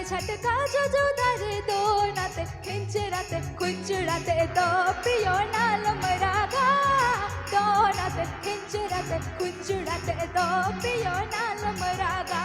झटका जो जो दरे दो नाते खिंचराते खुंचराते दो पियो नालम रागा दो नाते खिंचराते खुंचराते दो पियो नालम रागा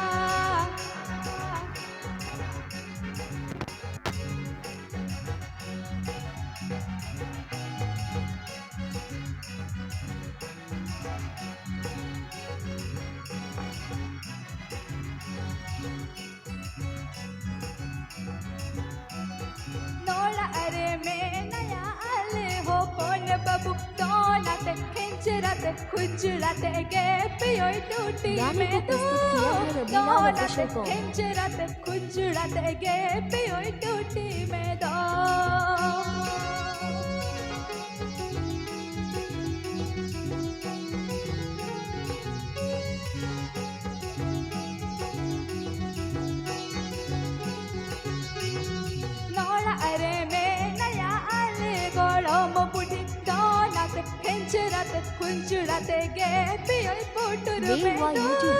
अरे मैं नया आले हो कौन बाबू दोनाते खिंचराते खुजराते गे पियो टूटी में तू दोनाते खिंचराते खुजराते गे पियो टूटी में दो खुंचराते गे पियो पोटुर में दो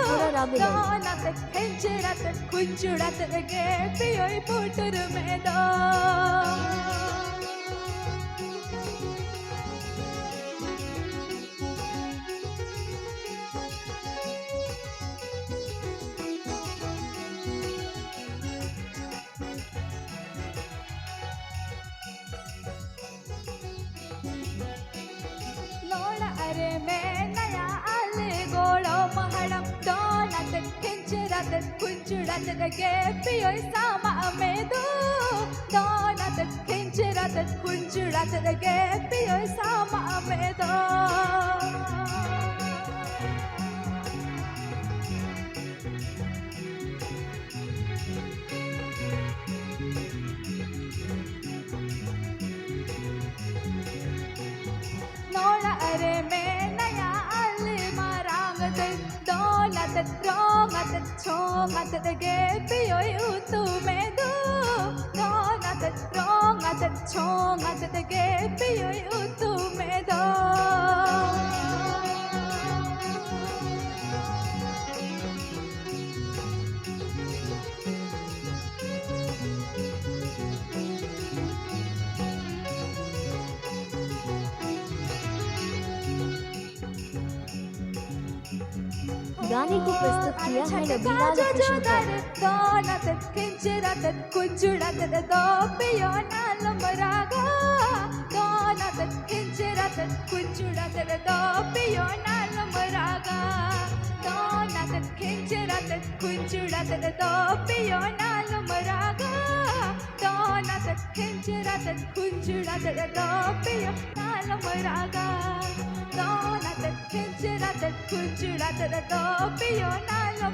दोनाते खिंचराते खुंचराते गे पियो पोटुर में दो अरे मैं नया आले गोड़ो महड़म दोनाते खिंचराते खुंचराते गे पियो सामा में दो दोनाते खिंचराते खुंचराते गे पियो सामा में दो अरे मैं नया आले मारांगते दोनाते रोंगाते छोंगाते गे पियो उतु में दो दोनाते रोंगाते छोंगाते गे पियो उतु में दो गाने को प्रस्तुत किया है रबीना लक्ष्मी दोनाते खिंचराते खुंचराते दो पियो नालम रागा दोनाते खिंचराते खुंचराते दो पियो नालम रागा दोनाते खिंचराते खुंचराते दो पियो नालम रागा दोनाते खिंचराते खुंचराते दो पियो नालम रागा दोनाते खिंचराते खुंचराते दो पियो नालम